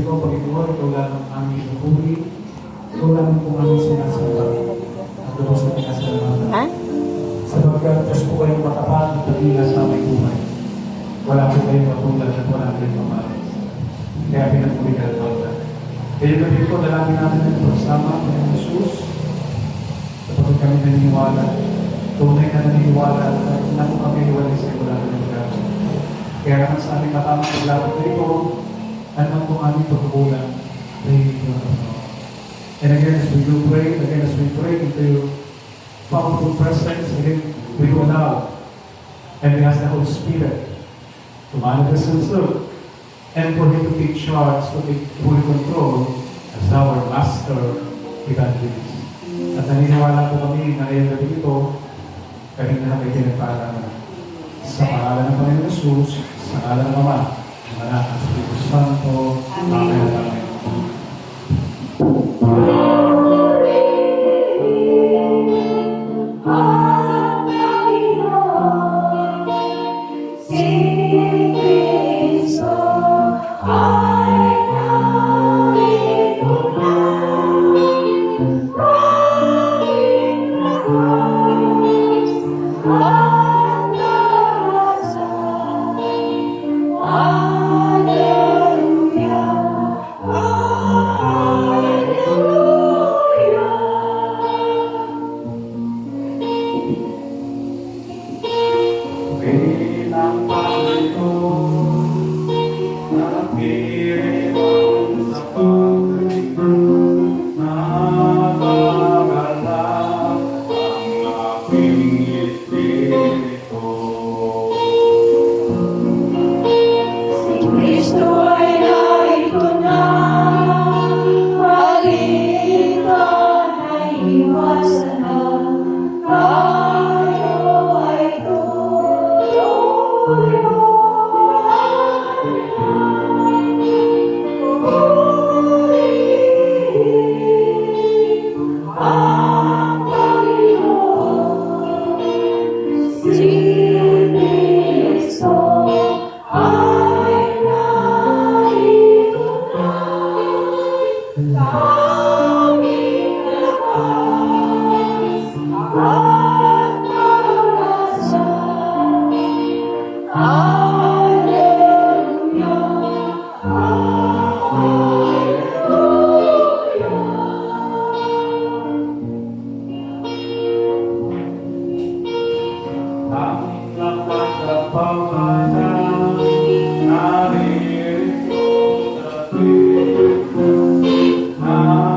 ko, Panginoon, ikaw lang ang aming pinupuri. Ikaw lang ang aming sinasamba. At doon sa pinasalamatan. Sapagkat Diyos po kayong matapat at tagila sa aming buhay. Wala po kayong matulad at wala kayong mamalis. Kaya pinagpuli ka at magda. Kaya gabi ko, dalangin natin ang pagsama ng Jesus. Sapagkat kami naniniwala. Tunay na naniniwala na kung kami iwalay sa wala kami magagawa. Kaya naman sa aming matamang paglapit na ito, anong kung aming pagkukulang, pray to the Lord. And again, as we do pray, into your powerful presence, again, we do allow and we ask the Holy Spirit to manifest Himself and for Him to take charge, to take full control as our Master Evangelist. At naniniwala po kami na ngayong gabi ito, kami na may pinagparanan. Sa pangalan ng Panginoon Jesus, sa pangalan ng Ama, ng Anak, at Espiritu Santo, Amen. Amen. Ah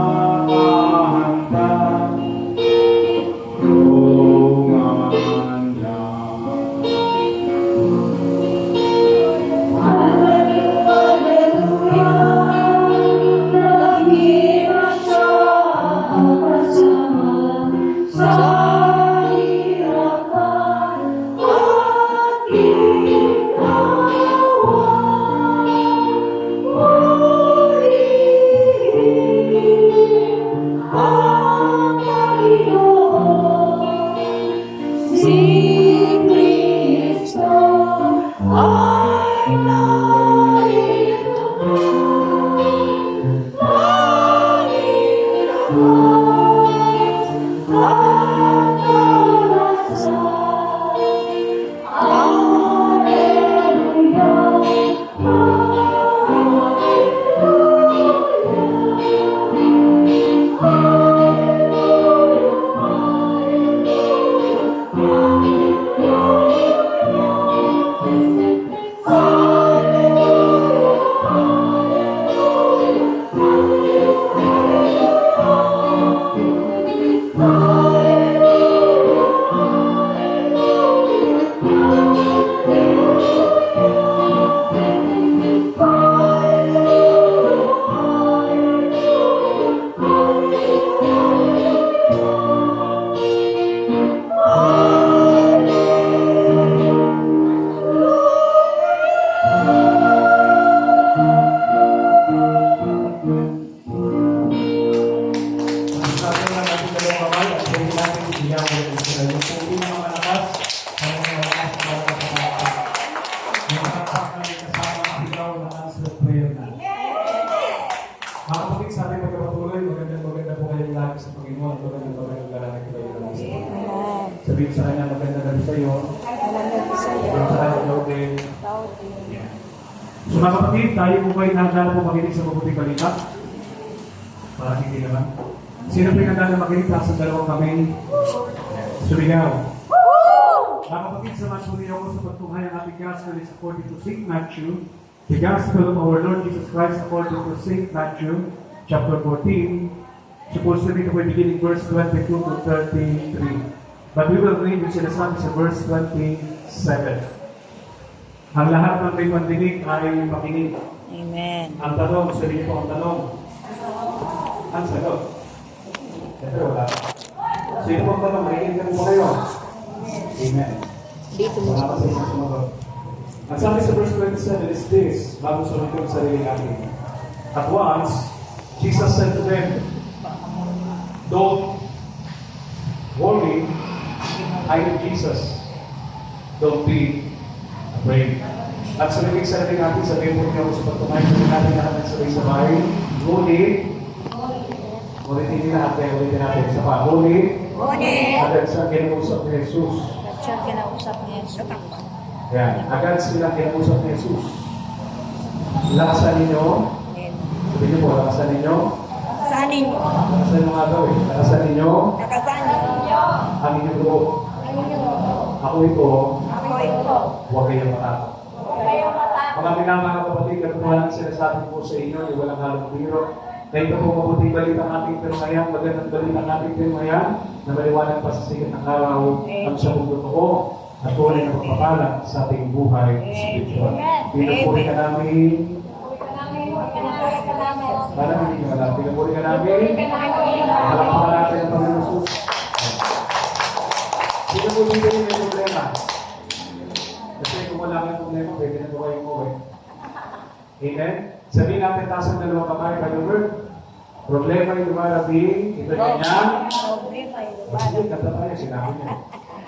kapatid, sa ating pagkakatuloy, maganda po kayong lagi sa Panginoon. Magandang lalaki kayo lagi sa Panginoon. Sabihin sa kanya, maganda gabi sa iyo. Sabihin sa kanya, Lord. So mga kapatid, tayo po ba'y nagdala po makinig sa mabuting balita? Para hindi naman. Sino po yung nagdala makinig sa dalawang kami? Sumigaw. Mga kapatid, samahan po niyo ako sa pagtunghay ang ating gospel is according to St. Matthew. The gospel of our Lord Jesus Christ according to St. Matthew, chapter 14. Supposed to be the beginning verse 22 to 33. But we will read yung sinasabi sa verse 27. Ang lahat ng may mandinig ay makinig. Amen. Ang tanong, sabihin po ang tanong. Ang sagot. Siyempre wala. Sino po ang tanong? Makinig ka po kayo. Amen. Dito mo. Wala pa sa isang sumagot. Ang sabi sa verse 27 is this, bago sunod yung sarili natin. At once, Jesus said to them, don't worry, I am Jesus. Don't be afraid. At sunod yung sarili natin, sabihin mo niyo sa pagtumayin natin lahat ng sabay-sabay. Ulitin natin sa pa. Agad sa kinausap ni Jesus. Yan, agad silang kinausap ni Jesus. Lakasan ninyo. Sabihin niyo po, lakasan ninyo. Lakasan nyo nga daw eh. Lakasan ninyo. Ang inyong loob. Ako ito. Huwag kayong matakot. Mga minamahal kapatid, katulad ng sinasabi ko sa inyo, ay walang halong biro. Kaya ito po mabuting balita ng ating pirmayan, magandang balita ng ating pirmayan, na maliwanag pa sa sigat ng araw ang siyang totoo at tunay na pagpapalang sa ating buhay spiritual. Pinupuri ka namin. Parang hindi nyo alam. Pinupuri ka namin. Palakpakan natin ang Panginoon Jesus. Sino po dito yung may problema? Kasi kung wala kang problema, pwede na po kayo umuwi. Amen? Sabihin natin taas ang dalawang kamay by the word. Problema yung lumarating, ito ganyan. Sige, kata tayo, sinabi niya.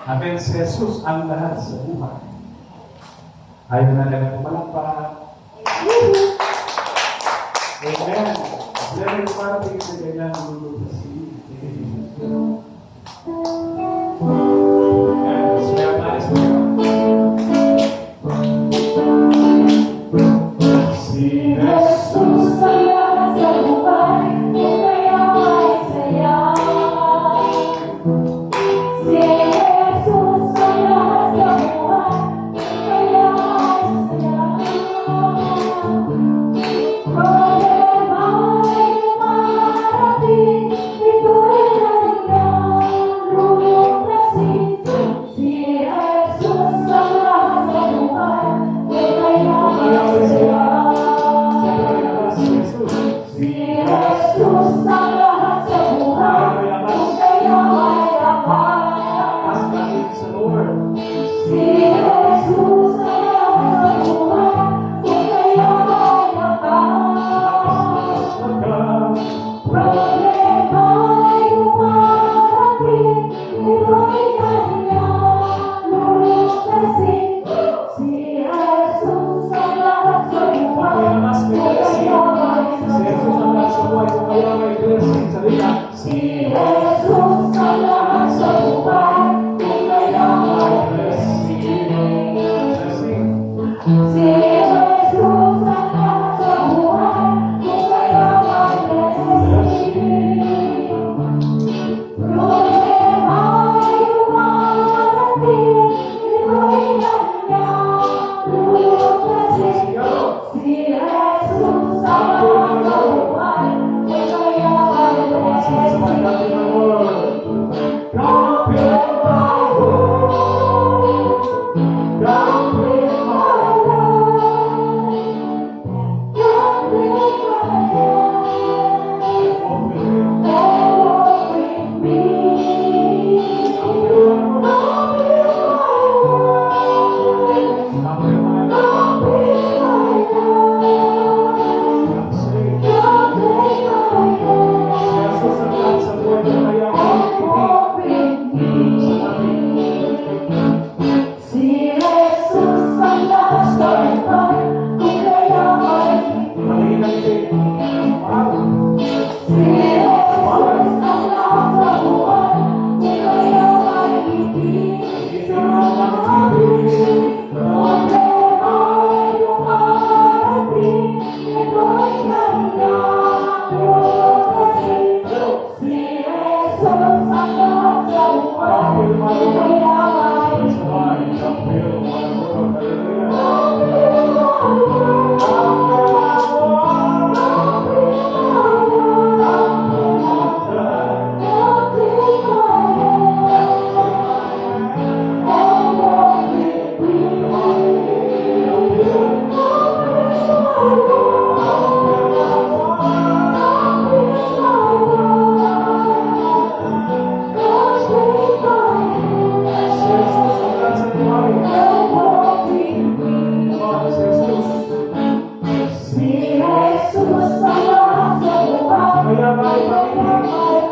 Amen si Jesus ang lahat sa buhay. Ayaw na lang pumalakpak. Amen. Problema yung lumarating, ito ganyan.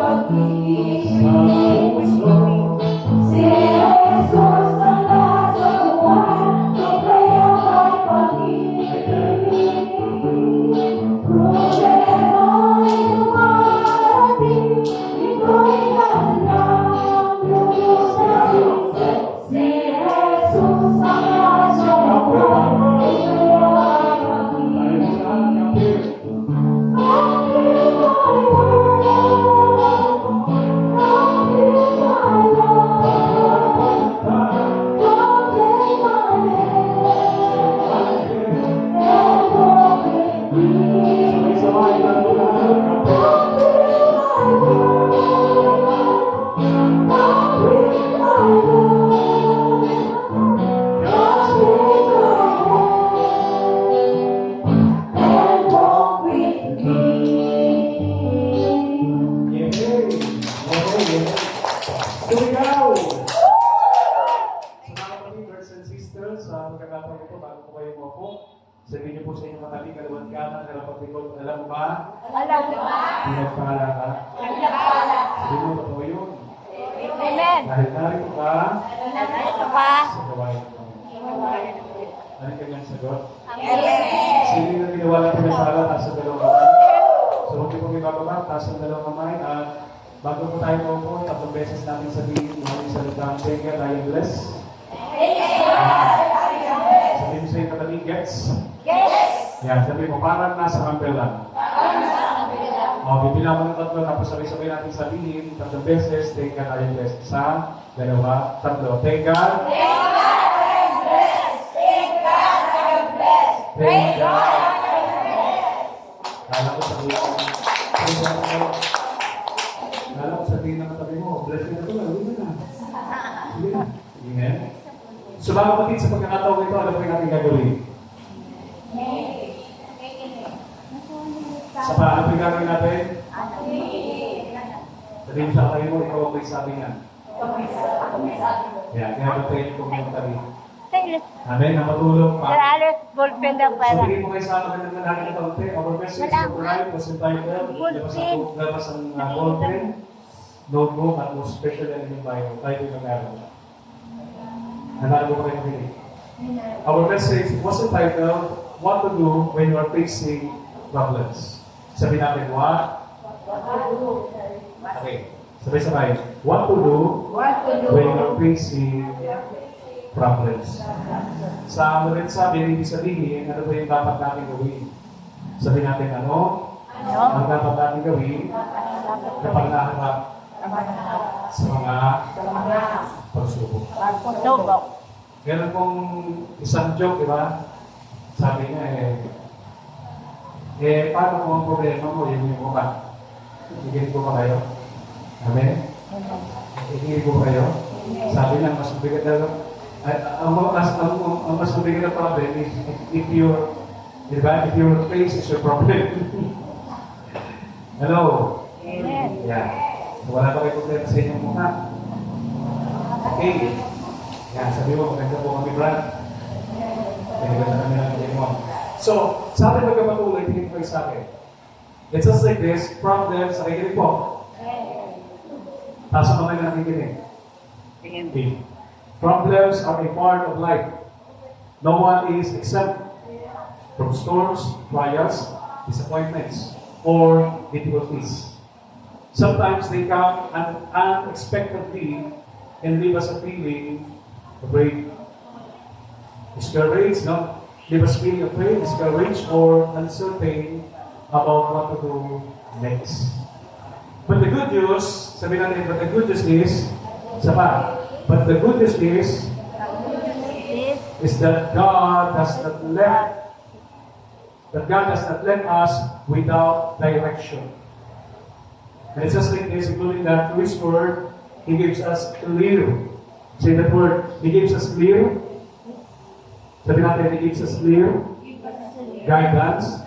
pag-ibig sa puso. Si Jesus ang lahat sa buhay, kaya may pag-ibig. Problema ay dumarating, ito'y nalang lubos na sisi. Si Jesus ang lahat sa buhay, kaya may pag-ibig. Sumigaw! Sa mga kapatid and sisters, sa pagkakataon ito, bago po kayo mo sabihin niyo po sa inyong katabi, kalawan ka na, kalapag-ikot, alam mo ba? Alam mo ba? Pinagpala ka? Nagpapala. Sabihin mo, totoo yun. Amen. Dahil narito ka Narito ka. sa gawain ko. Ano kanyang sagot? Amen. Sino na ginawa ng pinasala, taas sa dalawang kamay? So, huwag niyo pong ibababa, taas sa dalawang kamay, at bago po tayo po, tatlong beses namin sabihin, maraming salita, thank you, tayo bless. Sabihin sa yung katabi, gets? Yes. Yan, sabihin mo, parang nasa umbrella. O, bibilang mo ng tatlo, tapos sabay-sabay natin sabihin, tatlong beses, thank you, tayo bless. Isa, dalawa, tatlo, thank you. Thank you. Kala ko sabihin mo, kala ko sabihin ng katabi mo, bless you na ito, gawin mo na. Sige na. Amen. So mga kapatid, sa pagkakataon ito, ano po yung ating gagawin? Sa pa, ano po yung gagawin natin? Sabihin mo sa kayo mo, ikaw ang may sabi nga. Yan, kaya ba tayo kung yung katabi? Amen, na matulog pa. Ballpen daw para. Sabihin mo kayo sa akin ng nangyari na kaunti. Our message for tonight was entitled, labas ang ballpen, notebook, at most especially ang inyong Bible. Tayo yung nag-aaral. Nanalo ko kayo hindi. Our message was entitled, What to Do When You Are Facing Problems. Sabi natin, what? Okay. Sabay-sabay. What to do when you are facing problems. Sa ano rin sabi, hindi sabihin, ano ba yung dapat natin gawin? Sabi natin, ano? Ang dapat natin gawin kapag naharap sa mga pagsubok. Meron pong isang joke, di ba? Sabi niya, paano kung ang problema mo, yun yung mukha? Higil ko ba kayo? Amen? Higil ko kayo? Sabi niya, mas mabigat na ang mas mabigat na problem is if your face is your problem. Hello? Amen. Yeah. So, wala pa kayo problema sa inyong mukha. Okay. Yan, sabi mo, maganda po kami, Brad. Maganda kami lang mo. So, sa atin magkapatuloy, tingin ko sa akin. It's just like this, problems, nakikinig po. Taas ang kamay na nakikinig. Okay. Problems are a part of life. No one is exempt from storms, trials, disappointments, or difficulties. Sometimes they come unexpectedly and leave us a feeling afraid, discouraged, no? Leave us feeling afraid, discouraged, or uncertain about what to do next. But the good news, sabi natin, but the good news is, but the good news is that God does not let us without direction. And it's just like this, including that through His Word, He gives us clear. Say that word, He gives us clear. Sabi natin, He gives us clear guidance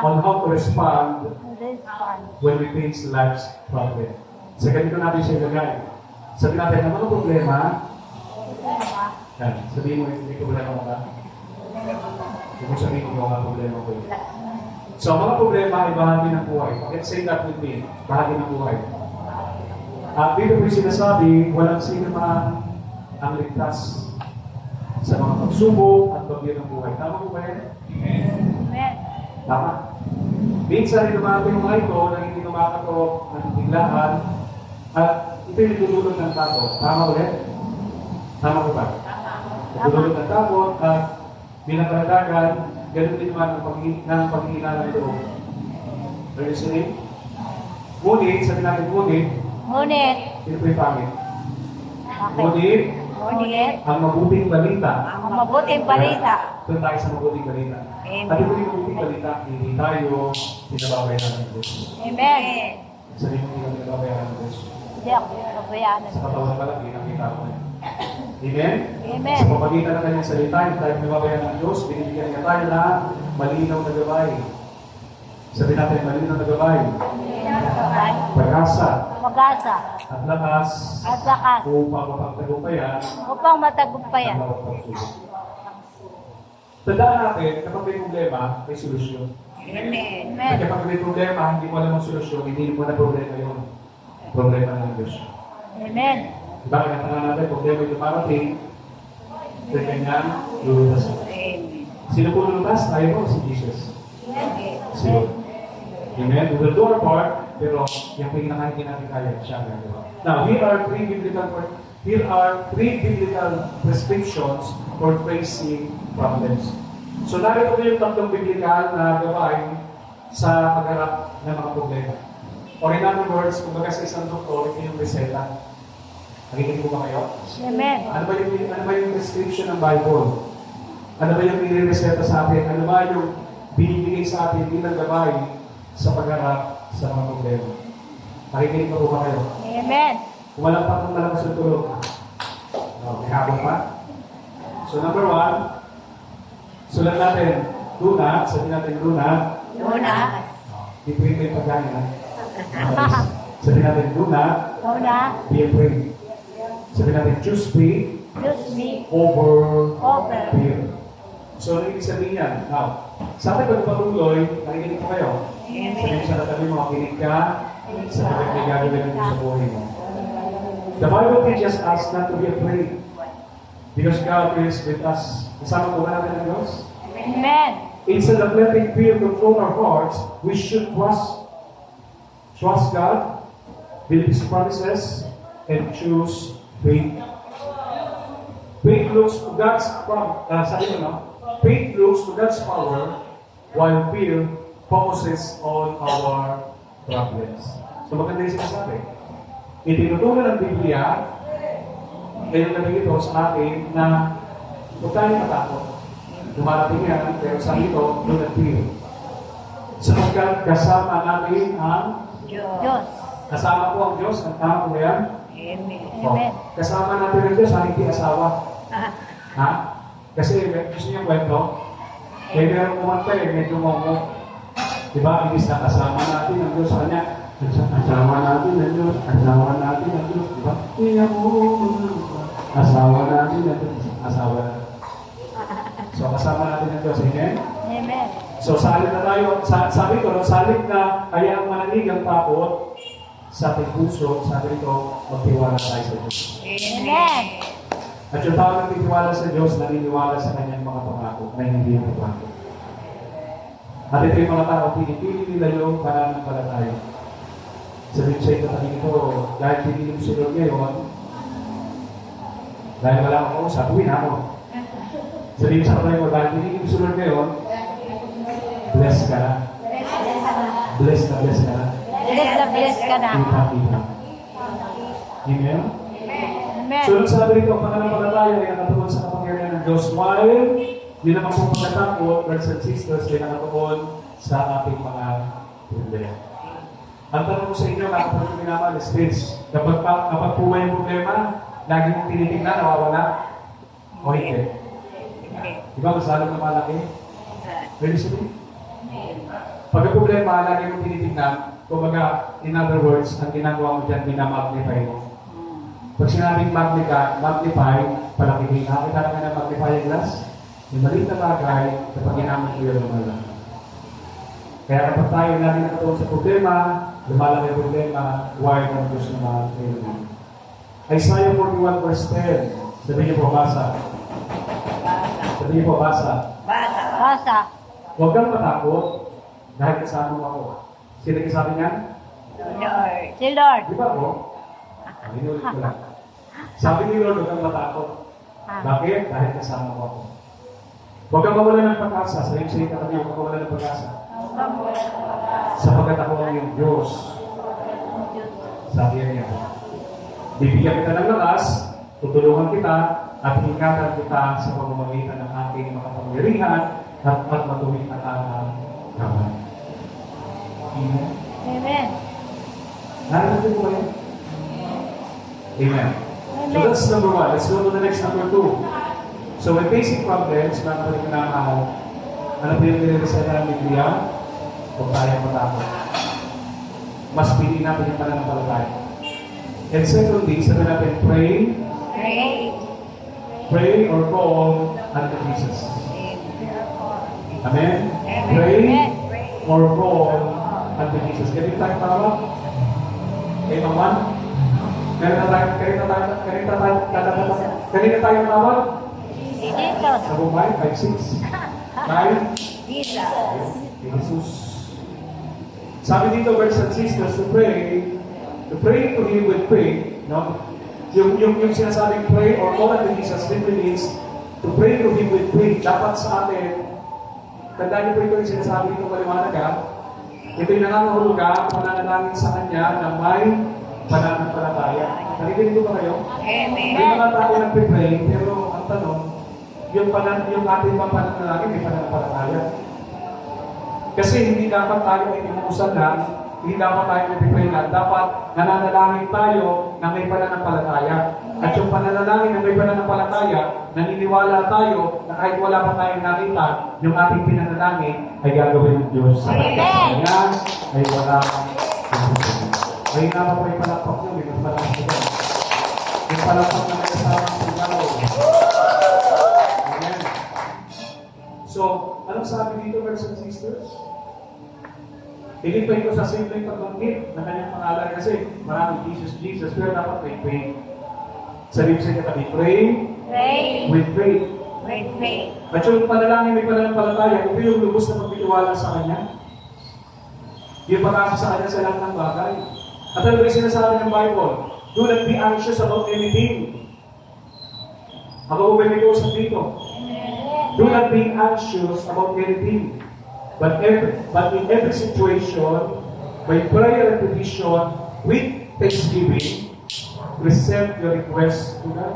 on how to respond when we face life's problem. Sa ganito natin siya ilagay. Sabi natin, ano ang problema? Yan, sabihin mo, hindi problema mo ka? Hindi mo sabihin kung ano ang problema ko. So, ang mga problema ay bahagi ng buhay. Let's say that with me, bahagi ng buhay. At dito po yung sinasabi, walang sino man ang ligtas sa mga pagsubok at bagyo ng buhay. Tama po ba yan? Amen. Tama. Minsan rin dumating yung mga ito na hindi kumakatok ng biglaan at ito yung nagdudulot ng takot. Tama ulit? Tama po ba? Nagdudulot ng takot at bilang karagdagan, ganun din naman ang pag-iinala nito. Are you listening? Ngunit, sabi natin ngunit, Ngunit, ito po yung pangit. bakit? Ngunit, Ngunit, ang mabuting balita, ang mabuting balita. doon tayo sa mabuting balita. Amen. At ito yung mabuting balita, hindi tayo pinababayaran ng Diyos. Amen. Sabi mo, hindi kami pinababayaran ng Diyos. Hindi ako pinababayaan. Sa katawan pa lang, hindi nakita ko yan. Amen? Amen. Sa pamagitan ng kanyang salita, hindi tayo pinababayaran ng Diyos, binibigyan niya tayo na malinaw na gabay. Sabi natin, malinaw na gabay, pag-asa, Pag-asa at lakas, at lakas upang mapagtagumpayan upang matagumpayan. ang bawat pagsubok. Tandaan natin, kapag may problema, may solusyon. Amen. At kapag may problema, hindi mo alam ang solusyon, hindi mo na problema yun. Problema ng Diyos. Amen. Diba, kaya natin, problema yung dumarating, kaya ganyan, lulutas. Sino po lulutas? Tayo po, si Jesus. Sino? Amen? We will do our part, pero yung pinakahingin natin kaya, siya ang gagawa. Now, here are three biblical prescriptions for facing problems. So, narito po yung tatlong biblical na gawain sa pagharap ng mga problema. Or in other words, kung baga sa isang doktor, ito yung reseta. Nakikinig po ba kayo? Amen. Ano ba yung prescription ng Bible? Ano ba yung nire-reseta sa atin? Ano ba yung binibigay sa atin bilang gabay sa pagharap sa mga problema? Nakikinig po ba kayo? Amen. Kung walang pa kung malakas yung tulog. May habang pa. So number one, sulat natin, do not, sabi natin do not. Una. Di po yung pagkain, ha? Sabi natin, do not Una. be afraid. Sabi natin, choose faith Use me over over. fear. So, ano ibig sabihin yan? Now, sa atin pagpatuloy, nakikinig po kayo. Sabihin sa katabi mo, makinig ka sa pagkakas gagawin ng Diyos sa buhay mo. The Bible teaches us not to be afraid because God is with us. Kasama po ba natin ang Diyos? Amen. Instead of letting fear control our hearts, we should trust God, believe His promises, and choose faith. Faith looks to God's faith looks to God's power, while fear focuses on our problems. So maganda yung sinasabi. Itinutunan ng Biblia, ngayon na ito sa atin na huwag tayo matakot. Dumarating yan, pero sa ito, do not fear. Sapagkat kasama natin ang Diyos. kasama po ang Diyos, ang tama po yan. Amen. Kasama natin ang Diyos, hindi asawa. Ha? Kasi gusto niyo kwento? Kaya meron kumanta medyo momo. Diba? Ibig na kasama natin ang Diyos. Kanya, asawa natin ang Diyos, asawa natin ang Diyos. Diba? Kaya mo, asawa natin ang Diyos, asawa natin. So, kasama natin ang Diyos. Amen? Amen. So, salit na tayo, sabi ko, salit na kaya ang manalig ang takot sa ating puso, sabi ko, magtiwala tayo sa Diyos. Amen. At yung tao nagtitiwala sa Diyos, naniniwala sa kanyang mga pangako na hindi ang pangako. At ito yung mga tao, pinipili nila yung pananampalataya. Sabi ko sa ito, tabi ko, dahil pinili mo si Lord ngayon, dahil wala akong kausap, uwi na ako. Sabi ko sa kapatid ko, dahil pinili mo si Lord ngayon, bless ka na. Bless na ka na. Bless ka na. Kita. Amen? Amen. So, sabi rito, ang pananampalataya ay nakatuon sa kapangyarihan ng Diyos. While, yun naman po pagkatakot, brothers and sisters, ay nakatuon sa ating mga problema. Ang tanong ko sa inyo, nakapag minamahal, is kapag po may problema, lagi mong tinitingnan, nawawala, o hindi? Di ba, masalong na malaki? Ready sa me? Pag problema, lagi mong tinitingnan, kumbaga, in other words, ang ginagawa mo dyan, minamagnify mo. Pag sinabing magnify, palakihin. Nakakita na nga ng magnifying glass. Yung maliit na bagay, kapag ginamit ko yun naman lang. Kaya kapag tayo natin nakatuon sa problema, lumalaki ang problema, wired ng Diyos na mga Isaiah 41 verse 10. Sabi niyo po, basa. Sabi niyo po, basa. Basa. Huwag kang matakot dahil kasama mo ako. Sino kasabi niyan? Si Lord. Di ba po? Inulit ko lang. Sabi ni Lord, huwag kang matakot. Bakit? Dahil kasama mo ako. Huwag kang mawala ng pag-asa. Sa iyong salita kami, huwag kang mawala ng pag-asa. Sapagkat ako ang iyong Diyos. Sabi niya. Bibigyan kita ng lakas, tutulungan kita, at ingatan kita sa pamamagitan ng ating makapangyarihan at matuwid na kamay. Amen. Amen. Narinig mo yun? Amen. So that's number one. Let's go to the next number two. So with basic problems, mga palimanakaw, ano po yung nire-reseta ng Biblia? Huwag tayong matakot. Mas pili natin yung pananampalataya. And secondly, sabi natin, pray or call unto Jesus. Amen? Pray or call unto Jesus. Ganito tayo tawag? Okay, Maman? Kanina tayo tawag? Si Jesus. Sa Bumay, 5-6. Tayo? Jesus. Jesus. Sabi dito, brothers and sisters, to pray to Him with faith, no? Yung sinasabing pray or call unto Jesus simply means to pray to Him with faith. Dapat sa atin, tandaan niyo po ito yung sinasabi dito maliwanag ha. Ito yung nangangahulugan, pananalangin sa Kanya na may pananampalataya. Nakikinig ko ba kayo? May mga tao nagpipray, pero ang tanong, yung ating pananalangin may pananampalataya. Kasi hindi dapat tayo ay inuusan lang, hindi dapat tayo nagpipray lang. Dapat nananalangin tayo na may pananampalataya. At yung pananalangin na may pananampalataya, naniniwala tayo na kahit wala pa tayong nakita, yung ating pinanalangin ay gagawin ng Diyos. Sa kanya ay wala ay naman po yung palakpak nyo, may palakpak nyo. Yung palakpak na may kasamang sigaw. Amen. So, anong sabi dito, brothers and sisters? Hindi pa ito sa simpleng pagbanggit ng kanyang pangalan kasi maraming Jesus, pero dapat may faith. Sabi ko sa inyo kami, pray with faith. At yung panalangin may pananampalataya, ito yung lubos na pagtitiwala sa Kanya. Yung pag-asa sa Kanya sa lahat ng bagay. At ano ba yung sinasabi ng Bible? Do not be anxious about anything. Ako ba may usap dito? Do not be anxious about anything. But in every situation, by prayer and petition, with thanksgiving, present your request to God.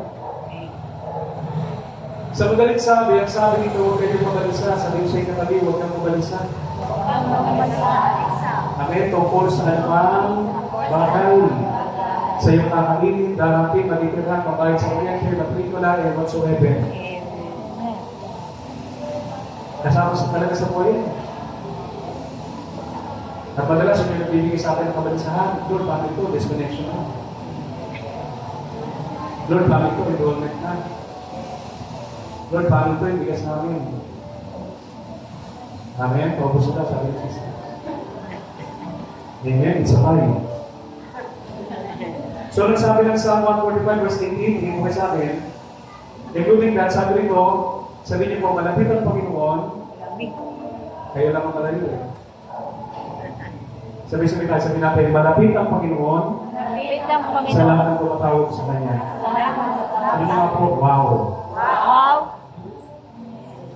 Sa madaling sabi, ang sabi nito, huwag kayong mabalisa. Sabi ko sa ikatabi, huwag kang mabalisa. Amen. Tungkol sa anumang bagay. Sa iyong kakainin, darating, matitirahan, mabayad sa kuryente, matrikula, and whatsoever. Kasama sa talaga sa buhay. At madalas yung nagbibigay sa akin ng kabalisahan, Lord, bakit ito? Disconnection na. Lord, bakit ito? Enrollment na. Lord, bakit ito? Yung bigas namin. Amen? Paubos na, sabi ng sister. Amen? It's a fire. So, nagsabi ng Psalm 145 verse 18, hindi mo sa akin, including that, sabi nito, sabi niyo po, malapit ang Panginoon, kayo lang ang malayo eh. Sabi natin, malapit ang Panginoon sa lahat ng tumatawag sa Kanya. Sabi nga po, wow.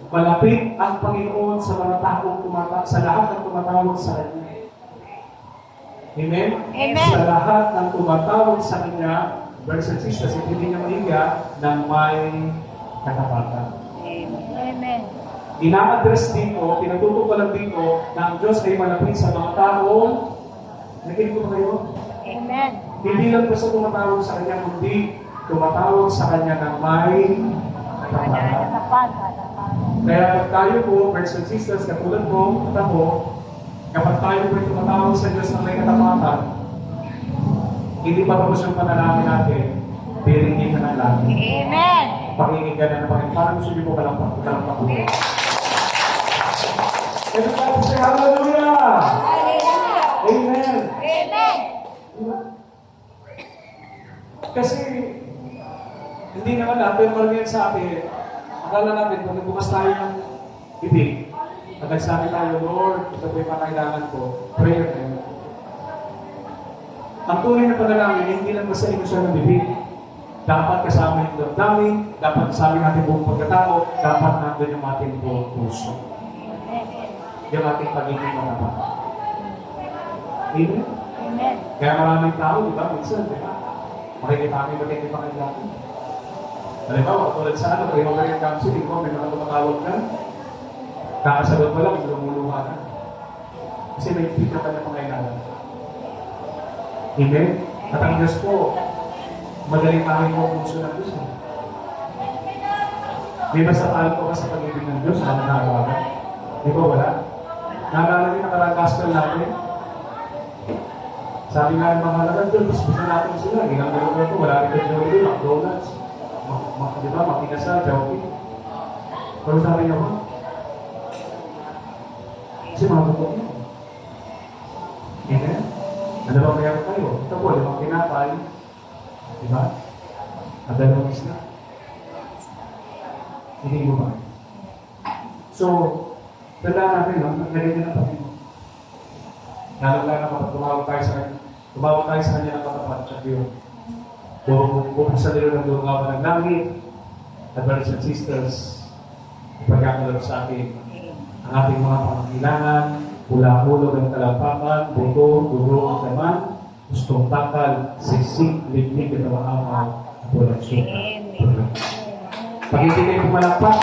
Malapit ang Panginoon sa mga taong sa lahat ng tumatawag sa Kanya. Amen? Sa lahat ng tumatawag sa Kanya, brothers and sisters, hindi niya mahiga ng may katapatan. Amen. Ina-address dito, pinatutupalan dito na ang Diyos ay malapit sa mga tao. Nakinig ko kayo? Amen. Hindi lang basta tumatawag sa Kanya, kundi tumatawag sa Kanya ng may katapatan. Kaya tayo po, brothers and sisters, katulad ko, at ako, kapag tayo po tumatawag sa Diyos ng may katapatan, hindi pa tapos yung panalangin natin, piringin ka ng langit. Amen. Pakinggan na ng Panginoon. Parang gusto niyo po kalampak po. Everybody say hallelujah! Hallelujah. Amen! Amen. Diba? Kasi, hindi naman lahat, pero maramihan sa atin, akala natin, kung nagbukas tayo ng bibig, at nagsabi tayo, Lord, ito po yung pangailangan ko, prayer na yun. Ang tunay na panalangin, hindi lang basta inusan ng bibig. Dapat kasama yung damdamin, dapat kasama natin buong pagkatao, dapat nandun yung ating buong puso. Yung ating pagiging matapat. Amen? Amen. Kaya maraming tao, di ba? Minsan, di ba? Makikita kami magiging pangailangan. Halimbawa, tulad sa ano, kayo magaling counseling ko, may mga tumatawag na, kakasagot mo lang, lumuluha na. Kasi may pika pa na pangailangan. Amen? At ang Diyos po, magaling kami po ang puso ng Diyos. Di ba sa talo ko ba sa pag-ibig ng Diyos na nangagawa? Di ba wala? Naalala niyo nakarang gospel natin? Sabi nga ng mga naman doon, gusto natin sila. Ginagawa ko ito, wala rin kayo doon, McDonald's. Di ba, makinasa, Jockey. Pero sabi niya mo, kasi mabukot niyo. Amen? Ano ba mayroon kayo? Ito po, limang kinapay. Diba? At dalawang isla. Hindi mo ba? So, tandaan natin, no? Nagganyan na Panginoon. Lalo-lalo kapag tumawag tayo sa kanya ng katapat at yun. Bubuksan nila ng lugaw ng langit. At brothers and sisters, ipagkakalap sa akin ang ating mga pangangailangan, hula-hulog ng talampakan, buto, dugo, at laman, gustong takal, siksik, liglig, at amahaw, at walang suka. Pag hindi kayo pumalakpak,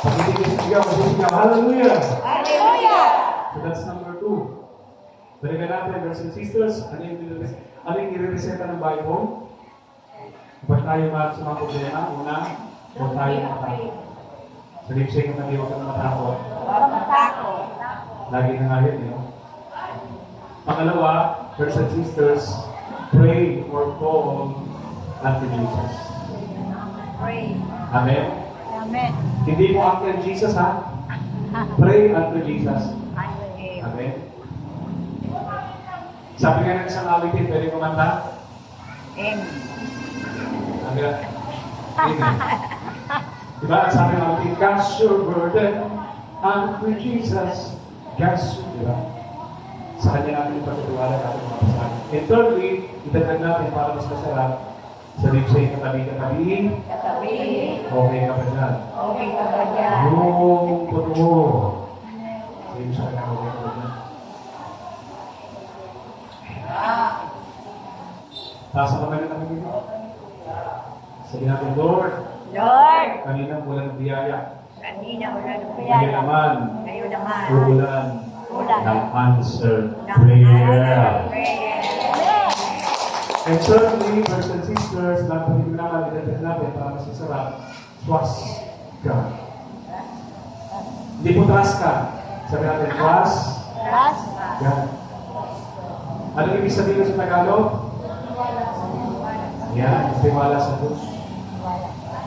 pag hindi kayo sigaw, hallelujah! Hallelujah. So that's number 2. Balikan natin, brothers and sisters, ano yung i-representa ng Bible? Kapag tayo sa mga problema, una, huwag tayo matakot. Sa lipsing ng hindi, huwag ka na matakot. Huwag matakot. Lagi na nga yun, you know? Pangalawa, brothers and sisters, pray or call unto Jesus. Pray. Amen? Amen. Hindi mo unto Jesus, ha? Pray unto Jesus. Amen? Sabi nga ng isang awitin, pwede kumanta? Amen. Amen. Amen. Diba? Sabi ng awitin, cast your burden unto Jesus. Cast your, diba? Sa kanya natin yung pagkatiwala natin mga pasahan. And thirdly, itagdag natin para mas masarap sa lipsay katabi-katabi. Katabi. Okay ka ba dyan? Okay ka ba dyan? Yung totoo. Sabi mo sa kanya, okay ka ba dyan? Taas ka ba na kami dito? Sabi natin, Lord, Lord, kanina wala ng biyaya. kanina wala ng Ngayon biyaya. naman, Ngayon naman. ulan Ulan. ng answered Ng prayer. prayer. And certainly, brothers and sisters, lahat ng hindi naman idagdag natin para mas masarap, trust God. Hindi po trust ka. Sabi natin, trust Trust. God. Ano ibig sabihin sa Tagalog? Yan, tiwala sa Diyos.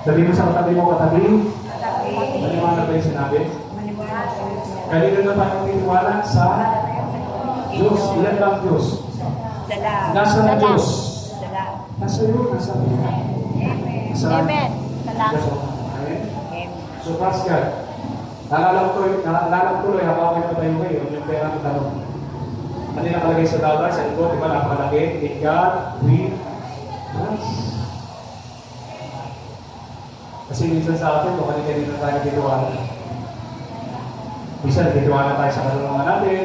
Sabi mo sa katabi mo, katabi, maniwala ba yung sinabi? Kanina na tayo tiniwala sa Diyos. Ilan lang Diyos? Salam. Nasa na Diyos. Salam. Nasa iyo, nasa iyo. Nasa Amen. Salam. Diyos. Amen? Amen. So, trust God. Naalala ko tuloy, habang may patayo kayo, yung pera ng tanong. Ano yung nakalagay sa dollar? Sa ito, di ba, napakalaki? In God, we trust. Kasi minsan sa atin, kung kanina na tayo nagtitiwala. Minsan, nagtitiwala tayo sa kalungan natin.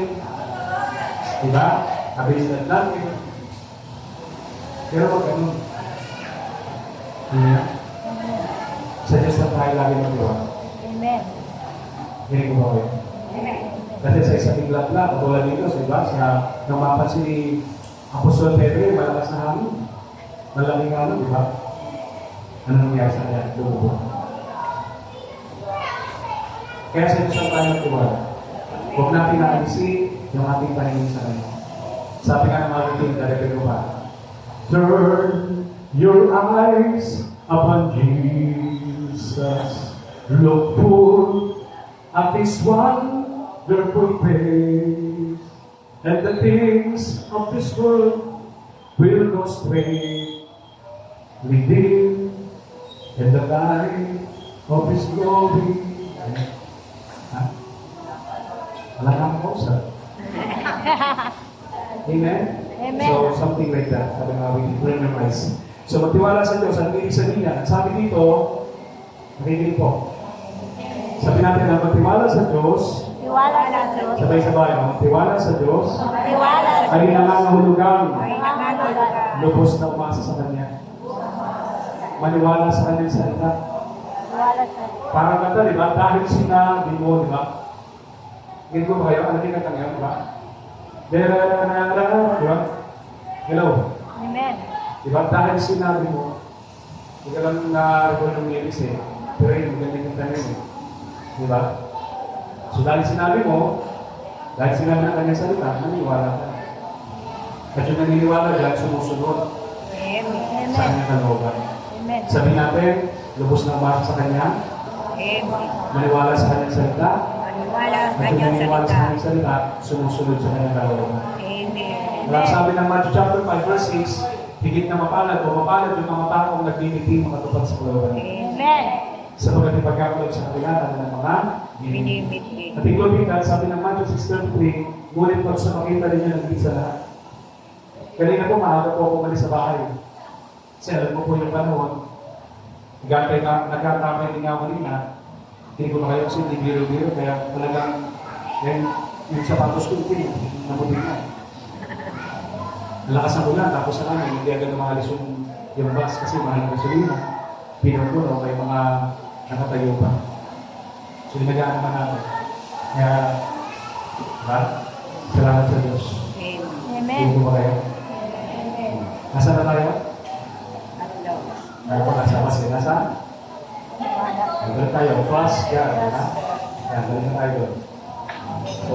Diba? Abilidad natin. Pero wag ganun. Yeah. Sa Diyos na tayo lagi magtiwala. Amen. Hindi ko ba kayo? Amen. Kasi sa isang tiglat lang, katulad dito, diba? Sa nang mapansin ni Apostol Pedro, malakas na hangin. Malaking hangin, diba? Ano nangyari sa kanya? Lumubo. Kaya sa Diyos ang tayo magtiwala. Huwag natin nakalisi yung ating paningin sa kanya. Sabi nga ng mga tingin, daripin ko pa, turn your eyes upon Jesus. Look full at this one their good praise, and the things of this world will go straight, leading in the light of His glory. Ha? Wala kang kausap. Amen? Amen. So, something like that. Sabi nga, we memorize. So, magtiwala sa Diyos. Ang ibig sabihin niya. Sabi dito, nakikinig po. Sabi natin na magtiwala sa Diyos. Tiwala sa Diyos. Sabay-sabay. Magtiwala sa Diyos. Tiwala sa Ay nangangahulugang Diyos. lubos na umasa sa Kanya. Maniwala sa Kanyang salita. Tiwala sa Diyos. Parang kanta, di ba? Dahil sinabi mo, di ba? Ngayon ko ba kayo? Ano din kanta ngayon, di ba? Di ba? Hello? Amen. Di ba? Dahil sinabi mo, hindi ka lang na-record ng lyrics eh. Pero yun, maganda yung kanta yun eh. Di ba? So dahil sinabi mo, dahil sinabi ng kanyang salita, naniniwala ka. At yung naniniwala dyan, sumusunod Amen. sa kanyang kalooban. Amen. Sabi natin, lubos na umasa sa kanya, Amen. maniwala sa kanyang salita, Maniwala sa at yung kanyang naniniwala sa salita. kanyang salita, sumusunod sa kanyang kalooban. Amen. Walang sabi ng Matthew chapter 5 verse 6, higit na mapalad o mapalad yung mga taong nagliliti makatupad sa kalooban. Amen. Sapagkat ipagkakulog sa kanila ng mga Binibigay. at iklobitan, sabi ng Matthew 6:33, ngunit pag sa makita ninyo ng sa lahat. Kanina po, maaga po ako umalis sa bahay. Kasi alam mo po yung panahon, nagkakamay din nga kanina, hindi ko na kayo kasi hindi biro-biro, kaya talagang yung sapatos ko, namutin na. Malakas ang ulan, tapos sa kanya, hindi agad umalis yung bus kasi mahal ng gasolina. Pinagpuno, may mga nakatayo pa. So, inagaan naman natin. Kaya, ha? Salamat sa Diyos. Amen. Hindi ba kayo? Amen. Nasaan na tayo? Hello. Ano pa kasama sila? Nasaan? Nandun tayo. Plus, yan. Ha? Yan, galing na tayo doon. So,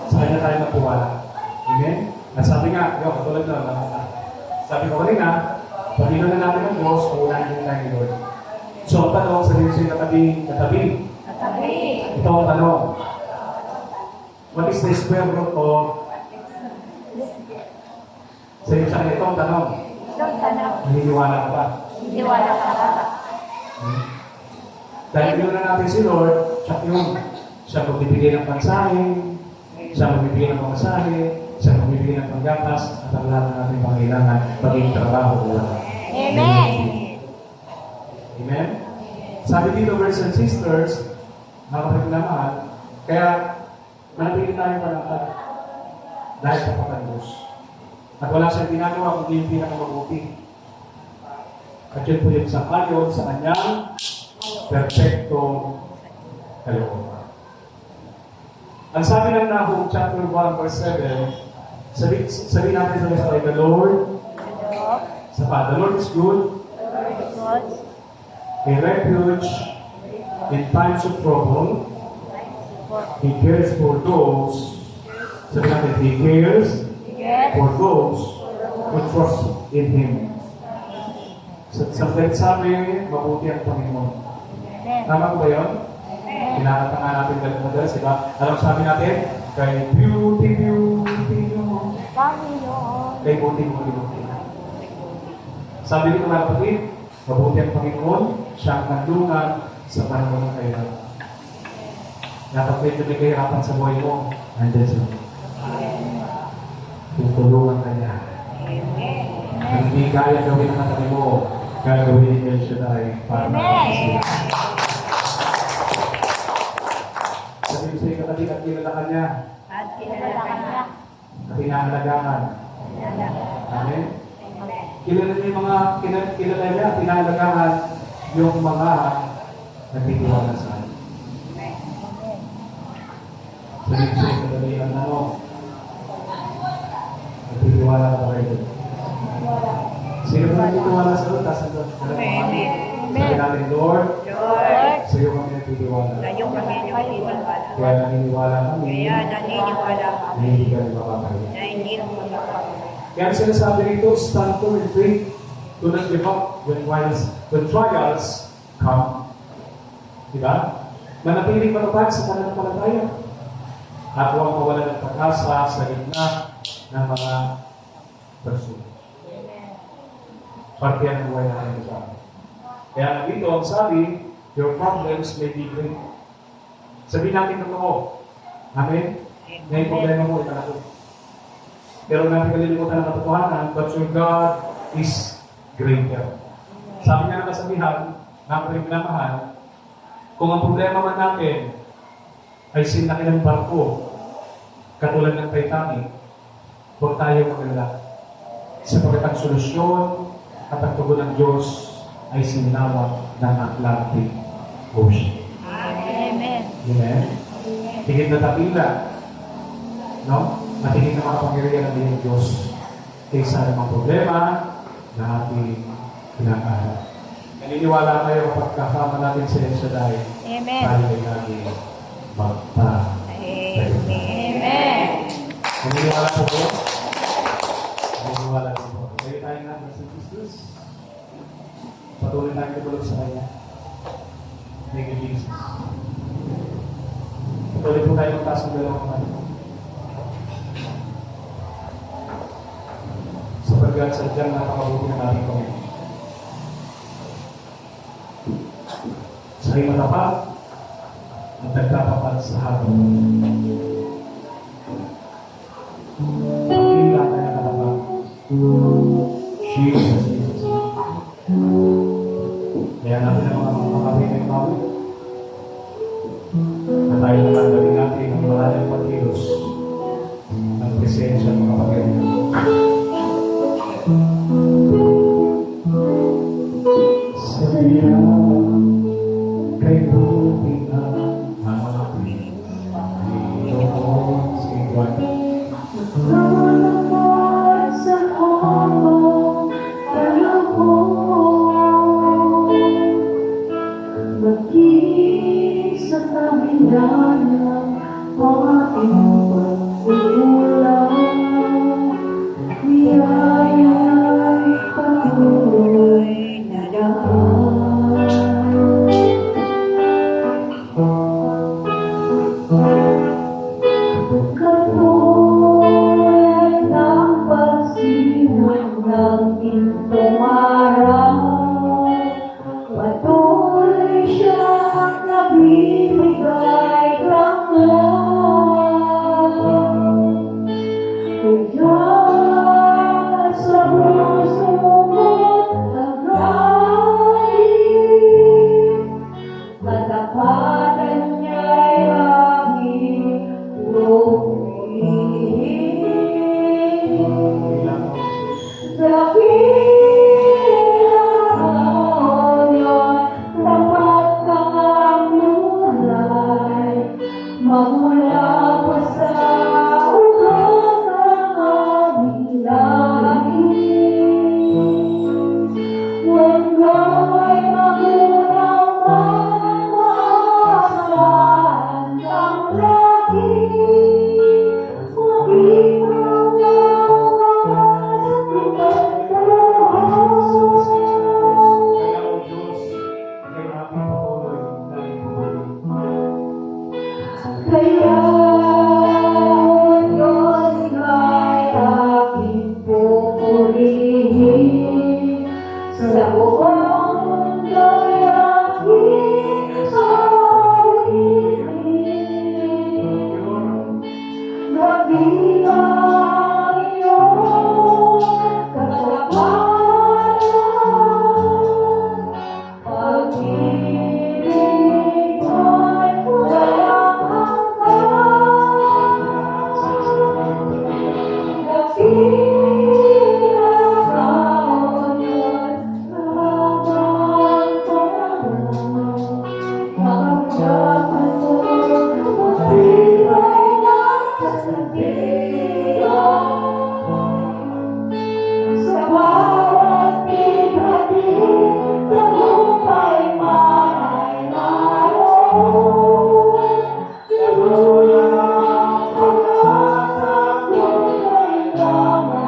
sa kanya tayo napuwala. Amen? Nasabi nga, yung katulad na, sabi ko kanina, pag-ilan na natin ang Diyos, uunahin tayo ni Lord. So, ang tanong, sabihin sa'yo katabi. Katabi. Ito ang tanong. What is the square root of? Sa kanya, ito ang tanong. Isang tanong. Naniniwala ka ba? Tiwala ka ba? Dahil yun na natin si Lord, siya magbibigay ng pansahin, siya magbibigay ng pamasahe, siya magbibigay ng panggatas, at ang lahat na natin pangailangan, maging trabaho nila. Amen. Amen? Sabi dito, brothers and sisters, nakapagod naman, kaya manatili tayo panatag dahil sa Diyos. At wala siyang ginagawa kundi yung pinakamabuti. At yun po yung sangayon sa kanyang perfecto kalooban. Ang sabi ng Nahum chapter 1 verse 7, sabi natin sa Mr. The Lord, the Lord is good, a refuge in times of trouble. He cares for those, sabi natin, He cares for those who trust in Him. Sa sabi, mabuti ang Panginoon. Tama ko ba yun? Kinakanta nga natin galit madalas, diba? Alam sabi natin, kay beauty, kay beauty. Sabi dito mga kapatid, mabuti ang Panginoon, siya ang kandungan sa panahon ng kailan. Dapat medyo may kahirapan sa buhay mo, nandiyan siya. Tutulungan ka niya. Kung hindi kaya gawin ang katabi mo, gagawin niya siya dahil para makakasila. Sabi ko sa iyo katabi at kilala ka niya. At kilala ka niya. At inaalagaan. Amen? Kilala niya yung mga kilala niya, pinahalagaan yung mga nagtitiwala sa akin. Sabi ko sa iyo katabi ang ano, nagtitiwala ka ba kayo? Sino ba nagtitiwala sa Lord? Amen. Sabi natin, Lord, sa iyo kami nagtitiwala. Ngayon kami nagtitiwala. Kaya naniniwala kami, Kaya naniniwala na kami hindi ka nagpapakayo. na hindi mo makakapagod. Kaya sinasabi rito, stand firm in faith, do not give up when trials come. Diba? Manatiling matatag sa pananampalataya. At huwag mawala ng pag-asa sa gitna ng mga persona. Parte yan ng buhay natin sa amin. Kaya dito ang sabi, your problems may be great. Sabihin natin totoo. Amen? May problema mo, itanakot. Pero natin kalilimutan ng katotohanan, but your God is greater. Sabi nga ng kasabihan, natin pinamahal, kung ang problema man natin ay sinlaki ng barko, katulad ng Titanic, huwag tayo magalala. Sapagkat ang solusyon at ang tugon ng Diyos ay sinlawak ng Atlantic Ocean. Amen. Amen? Tingin na tapila. No? Matingin na makapangyarihan ng Diyos kaysa ng mga problema na ating kinakaharap. Naniniwala kayo kapag kasama natin si El Shaddai, Amen. tayo ay lagi magpa. Amen. Naniniwala po po? Naniniwala po po. Kaya tayo nga, Brother Jesus. Patuloy tayo katulog sa Kanya. Thank you, Jesus. Patuloy po tayo magtaas ng dalawang kamay. Sapagkat sadyang napakabuti ng ating Panginoon. Sa'yo matapat at nagtatapat sa habang. Pagkita tayo na matapat. Jesus, Jesus. Kaya natin ang mga kapatid ng mawin. Na tayo naman gawin natin ang mahalang pagkilos ng presensya ng mga kapatid. Sabihan kay buti na hanapin Panginoon si Juan. Salamat sa habang panahon, maging sa kabila ng ating pagkukulang, biyaya'y patuloy na daan. Katulad ng pagsiwag ng pintong araw, patuloy siyang nabibigay langit. Kaya sa puso mo't tagayin, katapatan niya'y aking lukuhin. Dakilang yun, tapat kang mulay, magmula pa sa ugat ng aming langit. Huwag ka'y magulang magmamahalan ng langit. Huwag ikaw Kaya o Diyos, kay ating patuloy na ipumuli. Kaya Diyos ay aking pupurihin, sa buong mundo'y aking sabihin. Maging ang iyong katapatan, pag-ibig mo'y walang hanggan. Dakilang taon yun, habang panahon, magdapat mo, matibay na kasabihan. Sa bawat bigati, tagumpay man ay naroon. Nagulang pagkatagumpay naman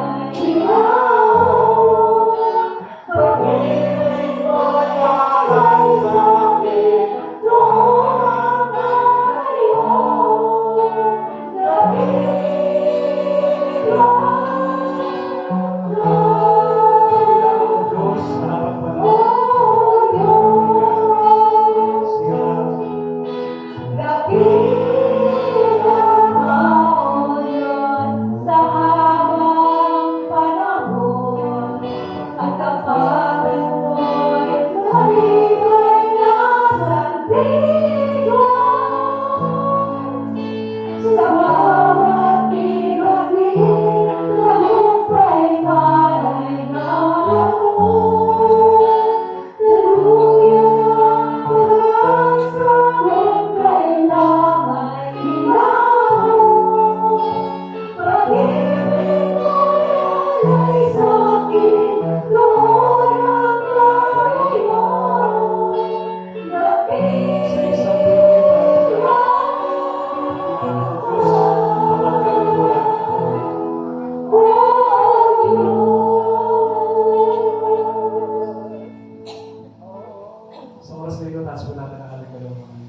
Sa oras na ito, taas po natin ang ating kalooban.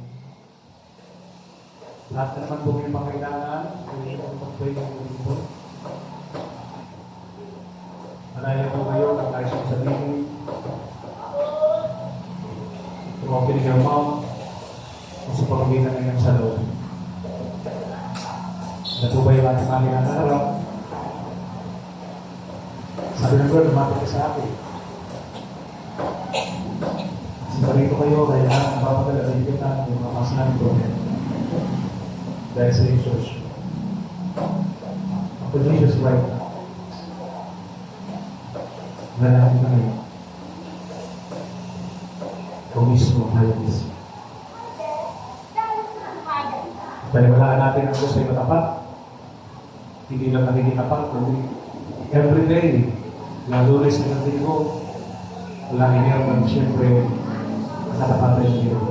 Lahat na naman po may pangailangan, kung ito ang pag-pray ng mundo. Malaya po kayo, ang ayos ang sabihin. Kung open your mouth, kung sa pamagitan ng iyong sa loob. Ano po ba yung ating mga ginagawa? Sabi ng Lord, lumapit ka sa akin. Sinarito kayo, kaya ang mapapadala na higatan yung mga kasalan ko. Dahil sa Jesus. Ako Jesus right now. Nalapit na ngayon. Ikaw mismo, tayo mismo. Paniwalaan natin ang Diyos ay matapat. Hindi lang nagiging tapat, kundi every day, lalo rin sa natin ko, wala hinirman, siyempre, nakatapatan yung Diyos.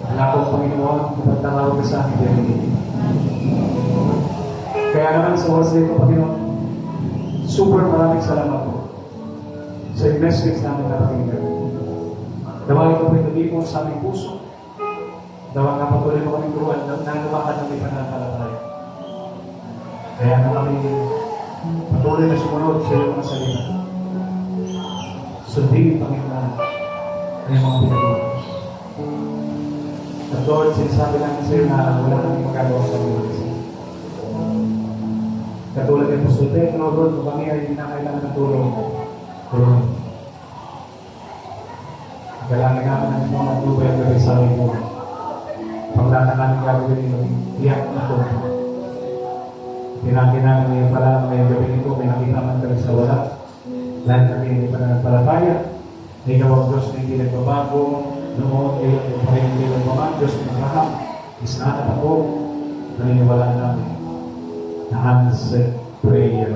Wala akong Panginoon, napagtawag ka sa akin, Diyos. Kaya naman sa oras na ito, Panginoon, super maraming salamat po sa message namin napakinggan. Dawagin ko po ito dito sa aming puso. Dawag nga patuloy mo kaming turuan na nalumakan ng may pananampalataya. Kaya na kami patuloy na sumunod sa iyong mga salita. Sundin, Panginoon, ang iyong mga pinagawa. At Lord, sinasabi namin sa iyo na wala kami magagawa sa mga isa. Katulad ng Apostol Pedro, Lord, kung kami ay kinakailangan ng tulong, tulong. Kailangan namin ang mga matubay ang gawin sa aming buhay. Pagdata namin gagawin ito, tiyak na ito. Tinangin namin ngayon pala, ngayong gawin ito, may nakita man kami sa wala. Lahat kami hindi pa nananampalataya. Ikaw ang Diyos na hindi nagbabago. Noon, ikaw ang hindi nagbabago. Diyos na Abraham, Isaac at ako, naniniwala namin na answered prayer.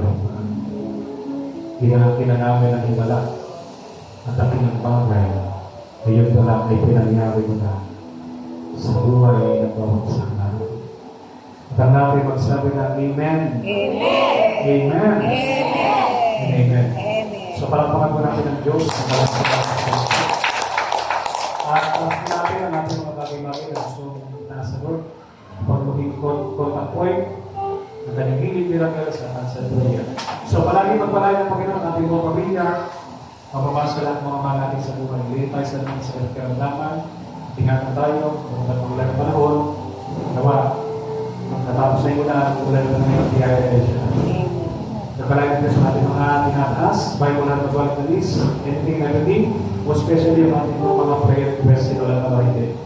Kinakina namin ang himala at ang pinagpangay. Ngayon pala ay pinangyari mo na sa buhay ng bawat sana. At ang natin magsabi na Amen. Amen. Amen. Amen. Amen. Amen. So palakpakan po natin ang Diyos sa palakpakan natin. At natin ang ating mga bagay-bagay na gusto nasa Lord. Pag maging contact point, ang kanyang hiling miracle sa cancer prayer. So palagi magpalaya ng Panginoon ang ating mga pamilya. Mapapasa lahat mga mahal natin sa buhay. Lilit tayo sa mga sa karamdaman. Tingnan tayo, kung magpapagula ng panahon. Nawa, natapos na yung una, ulan na ngayon, tiyaya siya. Nagpalayan natin sa ating mga tinataas, Bible na magwalik na list, anything, everything, mo especially yung ating mga prayer request, wala na ba hindi.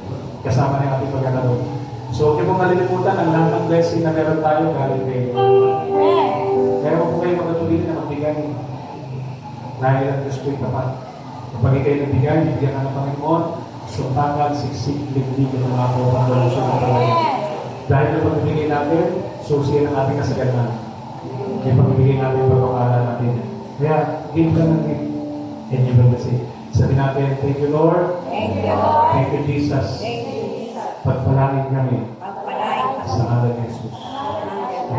Kasama na yung ating pagkakaroon. So, huwag niyo pong kalilimutan, ang lahat ng blessing na meron tayo, galing kayo. Kaya huwag po kayo magkatulili na magbigay. Dahil ang Diyos ko'y tapat. Kapag ikay nagbigay, bigyan ka ng Panginoon, sumpangan, siksik, liglig, ng mga kapang dolusyon ng Panginoon. Dahil na pagbibigay natin, susiyan ang ating kasaganan. Yung pagbibigay natin, pagpapala natin. Kaya, give ka ng gift. And you will receive. Sabi natin, thank you, Lord. Thank you, Lord. Thank you, Jesus. Thank you, Jesus. Pagpalain kami Pagpalain ka sa ngalan ni Jesus.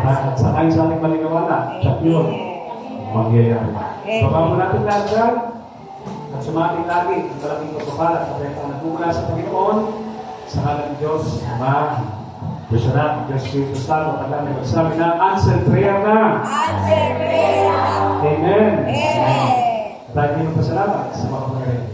At sa kayo sa ating malinawanan, at yun, mangyayari. Baba mo natin lahat dyan. At sumating lagi ang malaking pagpapala at ang nagmumula sa Panginoon sa ngalan ng Diyos, Ama, Diyos Anak, Diyos Espiritu Santo, at kami magsabi na answer prayer na. Answer prayer. Amen. Amen. Tayo magpasalamat sa mga pangyayarin.